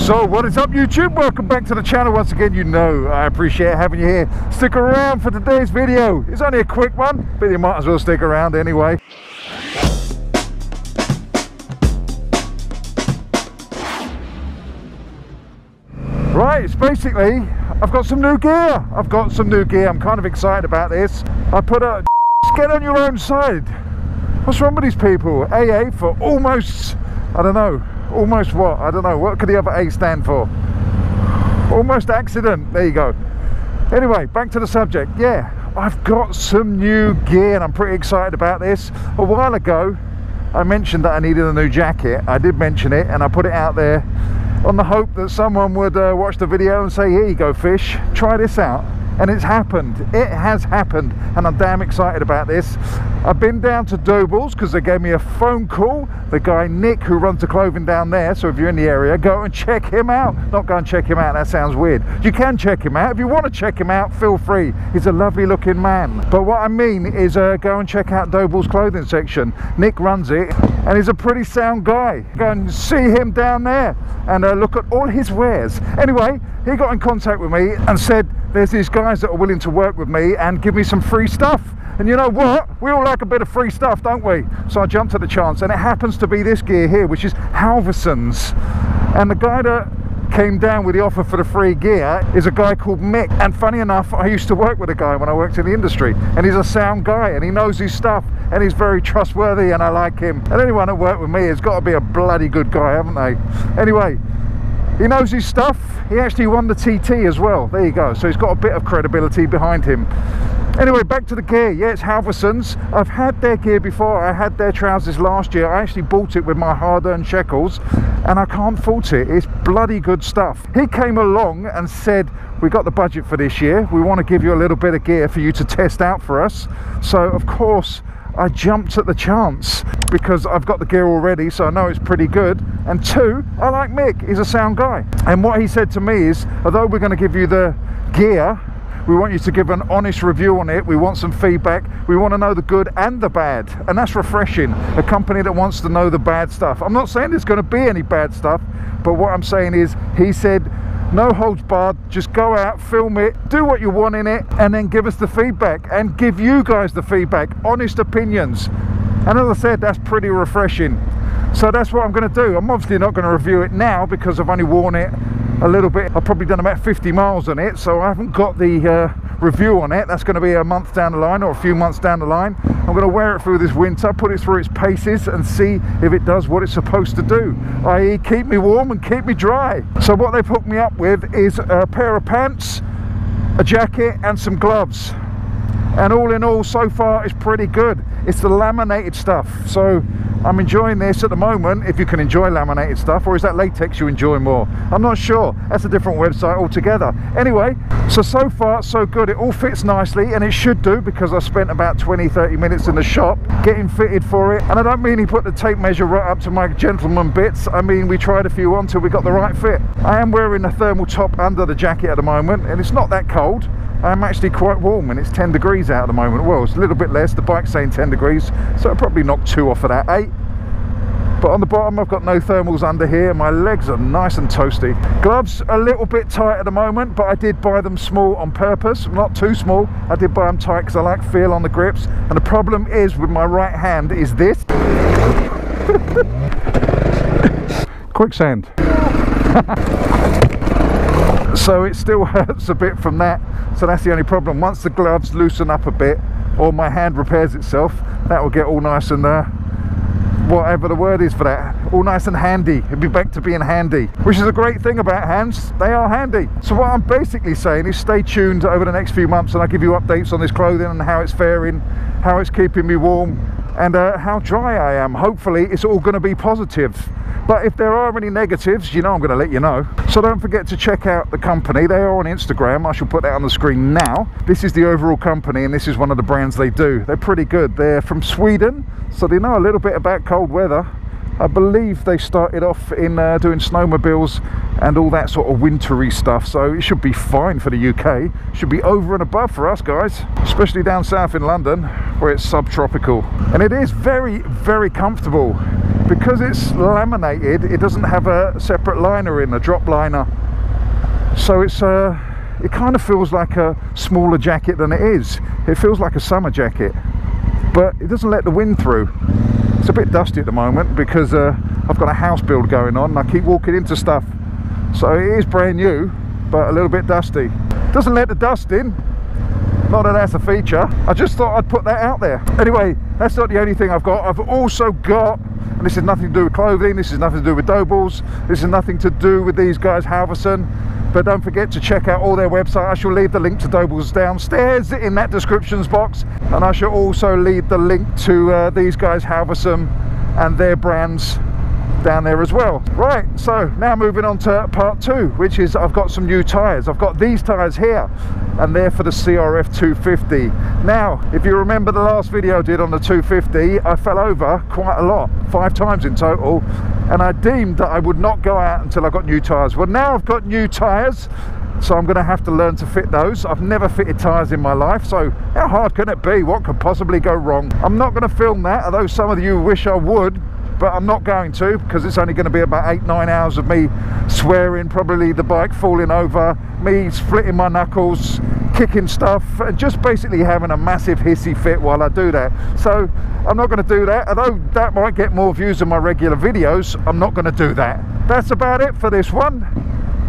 So what is up, YouTube? Welcome back to the channel once again. You know I appreciate having you here. Stick around for today's video. It's only a quick one, but you might as well stick around anyway. Right, it's basically, I've got some new gear. I'm kind of excited about this. I put a get on your own side. What's wrong with these people? AA for almost, I don't know. Almost what? I don't know. What could the other A stand for? Almost accident. There you go. Anyway, back to the subject. Yeah, I've got some new gear and I'm pretty excited about this. A while ago, I mentioned that I needed a new jacket. I did mention it and I put it out there on the hope that someone would watch the video and say, here you go, fish, try this out. And it's happened. It has happened, and I'm damn excited about this. I've been down to Doble's because they gave me a phone call. The guy Nick, who runs the clothing down there, so if you're in the area, go and check him out. Not go and check him out, that sounds weird. You can check him out. If you want to check him out, feel free. He's a lovely looking man. But what I mean is go and check out Doble's clothing section. Nick runs it, and he's a pretty sound guy. Go and see him down there and look at all his wares. Anyway, he got in contact with me and said, there's these guys that are willing to work with me and give me some free stuff. And you know what? We all like a bit of free stuff, don't we? So I jumped at the chance, and it happens to be this gear here, which is Halverssons. And the guy that came down with the offer for the free gear is a guy called Mick. And funny enough, I used to work with a guy when I worked in the industry, and he's a sound guy and he knows his stuff and he's very trustworthy, and I like him. And anyone that worked with me has got to be a bloody good guy, haven't they? Anyway, he knows his stuff. He actually won the TT as well. There you go. So he's got a bit of credibility behind him. Anyway, back to the gear. Yeah, it's Halverssons. I've had their gear before. I had their trousers last year. I actually bought it with my hard-earned shekels, and I can't fault it. It's bloody good stuff. He came along and said, we got the budget for this year. We want to give you a little bit of gear for you to test out for us. So, of course, I jumped at the chance because I've got the gear already, so I know it's pretty good. And two, I like Mick. He's a sound guy. And what he said to me is, although we're going to give you the gear, we want you to give an honest review on it. We want some feedback. We want to know the good and the bad. And that's refreshing. A company that wants to know the bad stuff. I'm not saying there's going to be any bad stuff, but what I'm saying is, he said, no holds barred, just go out, film it, do what you want in it, and then give us the feedback and give you guys the feedback, honest opinions. And as I said, that's pretty refreshing. So that's what I'm going to do. I'm obviously not going to review it now because I've only worn it a little bit. I've probably done about 50 miles on it, so I haven't got the review on it. That's going to be a month down the line or a few months down the line. I'm going to wear it through this winter, put it through its paces and see if it does what it's supposed to do, i.e. keep me warm and keep me dry. So what they've hooked me up with is a pair of pants, a jacket and some gloves. And all in all, so far it's pretty good. It's the laminated stuff, so I'm enjoying this at the moment. If you can enjoy laminated stuff, or is that latex you enjoy more? I'm not sure. That's a different website altogether. Anyway, so far so good. It all fits nicely, and it should do, because I spent about 20-30 minutes in the shop getting fitted for it. And I don't mean he put the tape measure right up to my gentleman bits. I mean, we tried a few on till we got the right fit. I am wearing a thermal top under the jacket at the moment, and it's not that cold. I'm actually quite warm, and it's 10 degrees out at the moment. Well, it's a little bit less. The bike's saying 10 degrees, so I'll probably knock 2 off of that, 8. But on the bottom, I've got no thermals under here. My legs are nice and toasty. Gloves a little bit tight at the moment, but I did buy them small on purpose. Not too small. I did buy them tight because I like feel on the grips. And the problem is with my right hand is this. Quicksand. So it still hurts a bit from that, so that's the only problem. Once the gloves loosen up a bit, or my hand repairs itself, that will get all nice and whatever the word is for that, all nice and handy. It'll be back to being handy, which is a great thing about hands. They are handy. So what I'm basically saying is stay tuned over the next few months, and I'll give you updates on this clothing and how it's faring, how it's keeping me warm, and how dry I am. Hopefully it's all going to be positive. But if there are any negatives, you know I'm going to let you know. So don't forget to check out the company. They are on Instagram. I shall put that on the screen now. This is the overall company, and this is one of the brands they do. They're pretty good. They're from Sweden, so they know a little bit about cold weather. I believe they started off in doing snowmobiles and all that sort of wintry stuff, so it should be fine for the UK. Should be over and above for us guys, especially down south in London where it's subtropical. And it is very, very comfortable. because it's laminated, it doesn't have a separate liner in, a drop liner. So it's it kind of feels like a smaller jacket than it is. It feels like a summer jacket, but it doesn't let the wind through. It's a bit dusty at the moment because I've got a house build going on and I keep walking into stuff. So it is brand new, but a little bit dusty. Doesn't let the dust in. Not that that's a feature. I just thought I'd put that out there. Anyway, that's not the only thing I've got. I've also got, and this has nothing to do with clothing, this has nothing to do with Dobles, this has nothing to do with these guys, Halverssons. But don't forget to check out all their website. I shall leave the link to Dobles downstairs in that descriptions box. And I shall also leave the link to these guys, Halverssons, and their brands down there as well. Right, so now moving on to part 2, which is I've got some new tyres. I've got these tyres here, and they're for the CRF 250. Now, if you remember the last video I did on the 250, I fell over quite a lot, 5 times in total, and I deemed that I would not go out until I got new tyres. Well, now I've got new tyres, so I'm going to have to learn to fit those. I've never fitted tyres in my life, so how hard can it be? What could possibly go wrong? I'm not going to film that, although some of you wish I would, but I'm not going to, because it's only going to be about 8-9 hours of me swearing, probably the bike falling over, me splitting my knuckles, kicking stuff, and just basically having a massive hissy fit while I do that. So I'm not going to do that, although that might get more views than my regular videos. I'm not going to do that. That's about it for this one.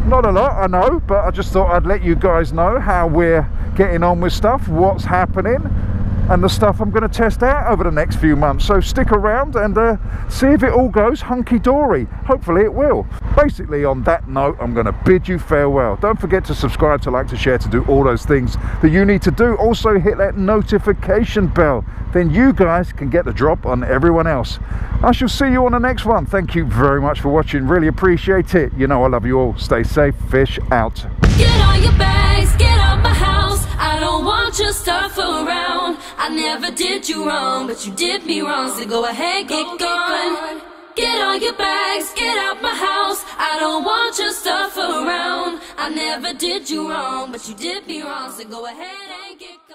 Not a lot, I know, but I just thought I'd let you guys know how we're getting on with stuff, what's happening, and the stuff I'm going to test out over the next few months. So stick around and see if it all goes hunky-dory. Hopefully it will. Basically, on that note, I'm going to bid you farewell. Don't forget to subscribe, to like, to share, to do all those things that you need to do. Also hit that notification bell. Then you guys can get the drop on everyone else. I shall see you on the next one. Thank you very much for watching. Really appreciate it. You know I love you all. Stay safe. Fish out. Get all your bags, get out my house. I don't want your stuff around. I never did you wrong, but you did me wrong. So go ahead, get gone. Get all your bags, get out my house. I don't want your stuff around. I never did you wrong, but you did me wrong. So go ahead and get gone.